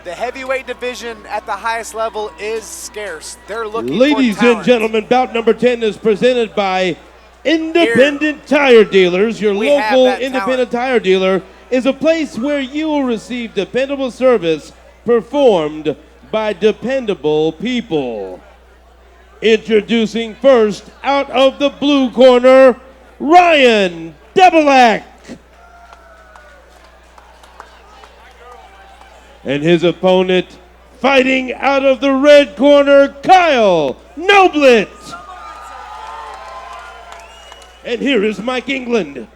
The heavyweight division at the highest level is scarce. They're looking Ladies for talent. and gentlemen, bout number 10 is presented by Independent Tire Dealers. Your local independent tire dealer is a place where you will receive dependable service performed by dependable people. Introducing first, out of the blue corner, Ryan Debelak. And his opponent, fighting out of the red corner, Kyle Noblitt. And here is Mike England. Right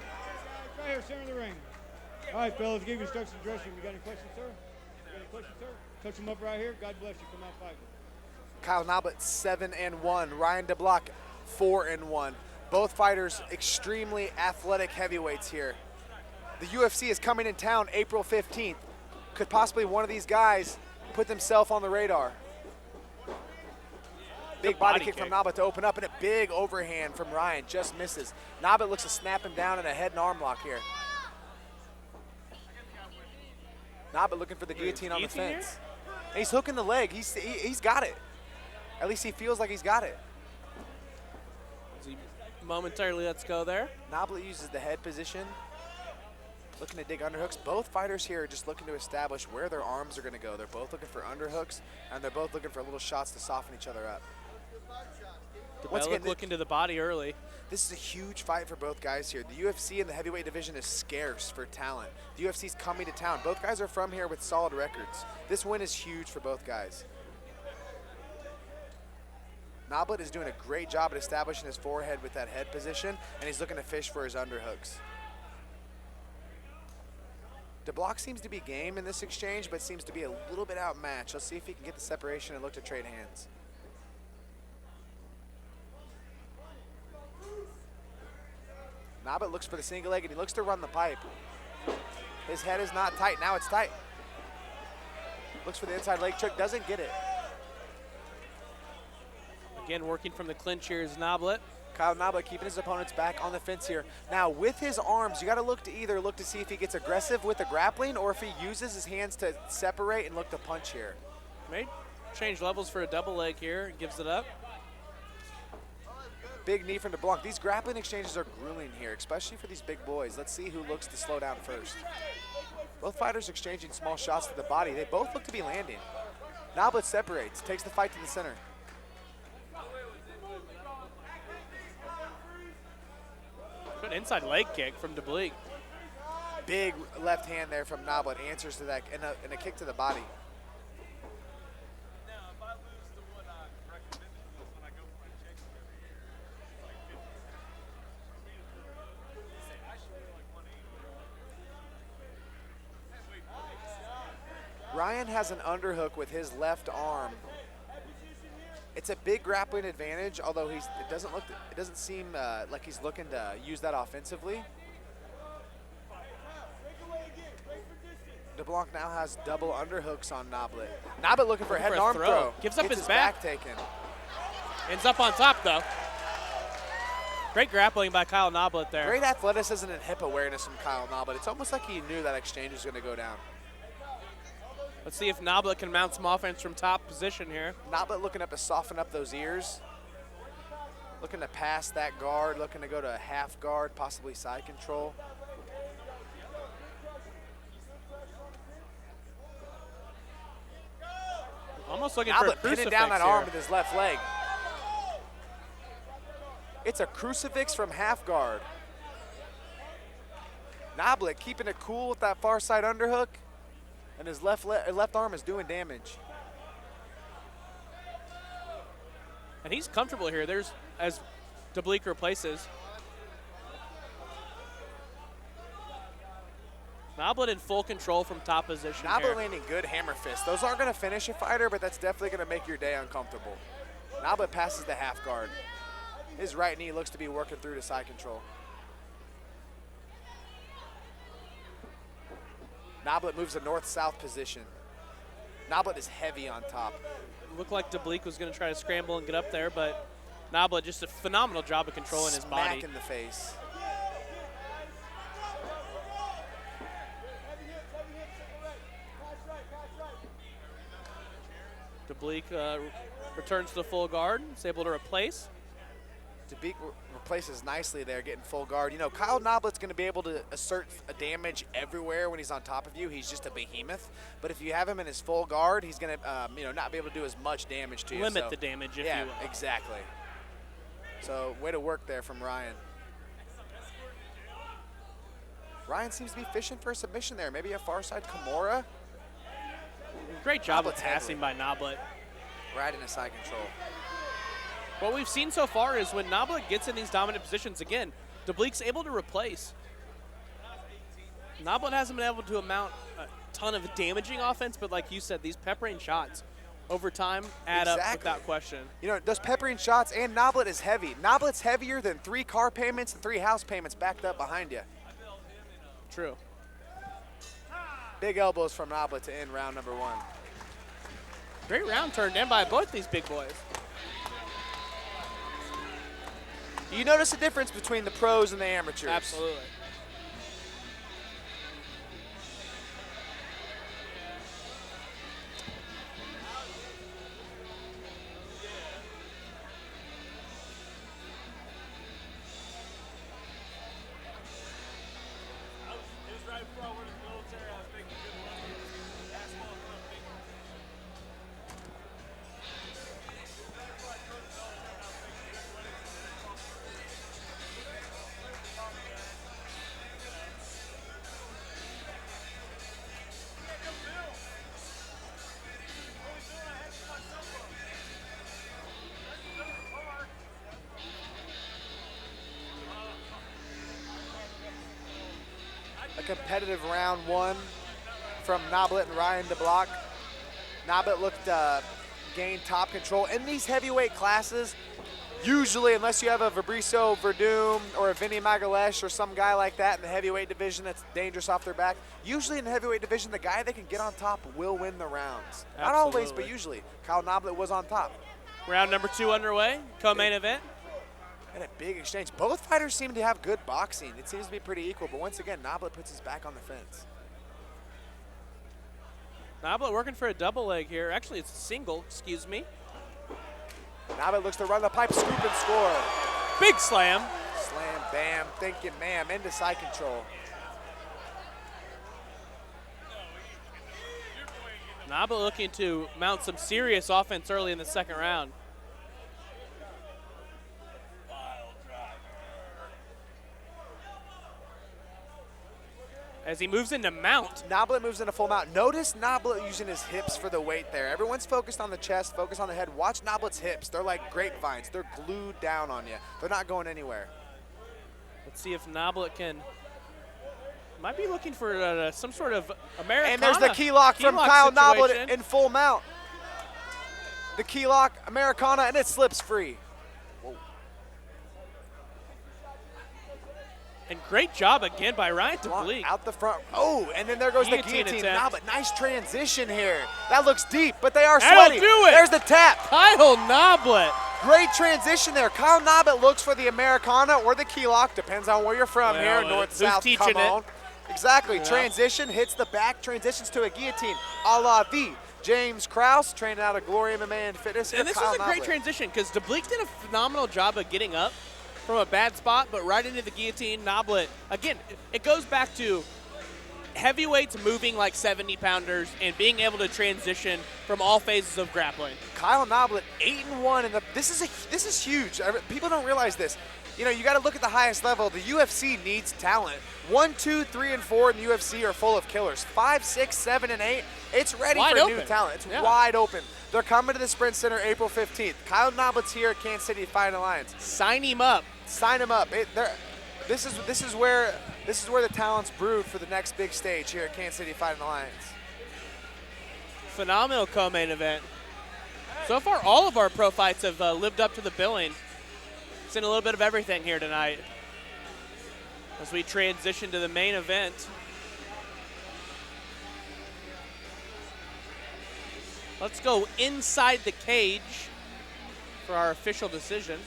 here, center of the ring. All right, fellas, give you instructions to dress you. You got any questions, sir? You got any questions, sir? Touch them up right here. God bless you. Come out fighting. Kyle Noblitt 7-1. Ryan Debelak 4-1. Both fighters extremely athletic heavyweights here. The UFC is coming in town April 15th. Could possibly one of these guys put themselves on the radar? Big body kick from Noblitt to open up, and a big overhand from Ryan. Just misses. Noblitt looks to snap him down in a head and arm lock here. Noblitt looking for the guillotine on the fence. And he's hooking the leg. He's got it. At least he feels like he's got it. Momentarily lets go there. Noblitt uses the head position. Looking to dig underhooks. Both fighters here are just looking to establish where their arms are going to go. They're both looking for underhooks, and they're both looking for little shots to soften each other up. Once again, looking to the body early. This is a huge fight for both guys here. The UFC and the heavyweight division is scarce for talent. The UFC's coming to town. Both guys are from here with solid records. This win is huge for both guys. Noblitt is doing a great job at establishing his forehead with that head position, and he's looking to fish for his underhooks. Debelak seems to be game in this exchange, but seems to be a little bit outmatched. Let's see if he can get the separation and look to trade hands. Noblitt looks for the single leg, and he looks to run the pipe. His head is not tight. Now it's tight. Looks for the inside leg trick, doesn't get it. Again, working from the clinch here is Noblitt. Kyle Noblitt keeping his opponent's back on the fence here. Now, with his arms, you got to look to see if he gets aggressive with the grappling or if he uses his hands to separate and look to punch here. May change levels for a double leg here and gives it up. Big knee from Debelak. These grappling exchanges are grueling here, especially for these big boys. Let's see who looks to slow down first. Both fighters exchanging small shots to the body. They both look to be landing. Noblitt separates, takes the fight to the center. Good inside leg kick from Debelak. Big left hand there from Noblitt, answers to that, and a kick to the body. Ryan has an underhook with his left arm. It's a big grappling advantage, although it doesn't seem like he's looking to use that offensively. Debelak now has double underhooks on Noblitt. Noblitt looking for a head and arm throw. Gives up Gets his back. taken. Ends up on top, though. Great grappling by Kyle Noblitt there. Great athleticism and hip awareness from Kyle Noblitt. It's almost like he knew that exchange was going to go down. Let's see if Noblitt can mount some offense from top position here. Noblitt looking up to soften up those ears. Looking to pass that guard, looking to go to a half guard, possibly side control. Almost looking for a Noblitt crucifix pinning down that here. arm with his left leg. It's a crucifix from half guard. Noblitt keeping it cool with that far side underhook. And his left arm is doing damage. And he's comfortable here. There's as Debelak replaces. Noblitt in full control from top position. Noblitt landing good hammer fists. Those aren't going to finish a fighter, but that's definitely going to make your day uncomfortable. Noblitt passes the half guard. His right knee looks to be working through to side control. Noblitt moves to north-south position. Noblitt is heavy on top. Looked like Debelak was going to try to scramble and get up there, but Noblitt just a phenomenal job of controlling his body. Smack in the face. Debelak returns to the full guard. Is able to replace. Debelak replaces nicely there, getting full guard. You know, Kyle Noblitt's going to be able to assert a damage everywhere when he's on top of you. He's just a behemoth. But if you have him in his full guard, he's going to, not be able to do as much damage to you. Limit the damage, if you will. Yeah, exactly. So, way to work there from Ryan. Ryan seems to be fishing for a submission there. Maybe a far side Kimura. Great job of passing by Noblitt. Right into side control. What we've seen so far is when Noblitt gets in these dominant positions, again, Debelak's able to replace. Noblitt hasn't been able to mount a ton of damaging offense, but like you said, these peppering shots over time add up without question. You know, those peppering shots, and Noblitt is heavy. Noblitt's heavier than 3 car payments and 3 house payments backed up behind you. True. Big elbows from Noblitt to end round number 1. Great round turned in by both these big boys. You notice the difference between the pros and the amateurs. Absolutely. Competitive round 1 from Noblitt and Ryan Debelak. Noblitt looked gain top control. In these heavyweight classes, usually, unless you have a Fabricio Verdum or a Vinny Magalesh or some guy like that in the heavyweight division that's dangerous off their back, usually in the heavyweight division, the guy that can get on top will win the rounds. Absolutely. Not always, but usually. Kyle Noblitt was on top. Round number 2 underway, co-main event. And a big exchange. Both fighters seem to have good boxing. It seems to be pretty equal, but once again, Noblitt puts his back on the fence. Noblitt working for a double leg here. Actually, it's a single, excuse me. Noblitt looks to run the pipe, scoop and score. Big slam. Slam, bam, thinking, ma'am, into side control. Noblitt looking to mount some serious offense early in the second round. As he moves into mount. Noblitt moves into full mount. Notice Noblitt using his hips for the weight there. Everyone's focused on the chest, focused on the head. Watch Noblitt's hips. They're like grapevines. They're glued down on you. They're not going anywhere. Let's see if Noblitt can, might be looking for some sort of Americana. And there's the key lock from Kyle Noblitt in full mount. The key lock, Americana, and it slips free. And great job again by Ryan Debelak. Out the front. Oh, and then there goes the guillotine. attempt. Noblitt, nice transition here. That looks deep, but they are sweaty. That'll do it. There's the tap. Kyle Noblitt. Great transition there. Kyle Noblitt looks for the Americana or the key lock. Depends on where you're from here. North, south, come on. Exactly. Yeah. Transition, hits the back, transitions to a guillotine. A la V. James Krause, training out of Glory MMA and Fitness. And this was a great transition because Debelak did a phenomenal job of getting up from a bad spot, but right into the guillotine. Noblitt, again, it goes back to heavyweights moving like 70-pounders and being able to transition from all phases of grappling. Kyle Noblitt, 8-1, and this is huge. People don't realize this. You know, you got to look at the highest level. The UFC needs talent. 1, 2, 3, and 4 in the UFC are full of killers. 5, 6, 7, and 8, it's ready wide for open. New talent. It's wide open. They're coming to the Sprint Center April 15th. Kyle Noblitt's here at Kansas City Fighting Alliance. Sign him up. Sign him up. This is where the talent's brewed for the next big stage here at Kansas City Fighting Alliance. Phenomenal co-main event. So far, all of our pro fights have lived up to the billing. It's in a little bit of everything here tonight. As we transition to the main event. Let's go inside the cage for our official decision.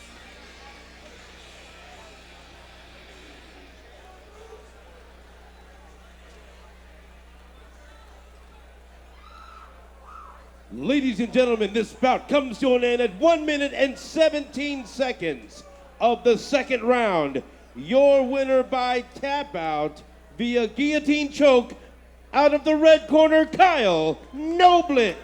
Ladies and gentlemen, this bout comes to an end at 1 minute and 17 seconds of the second round. Your winner by tap out via guillotine choke out of the red corner, Kyle Noblitt.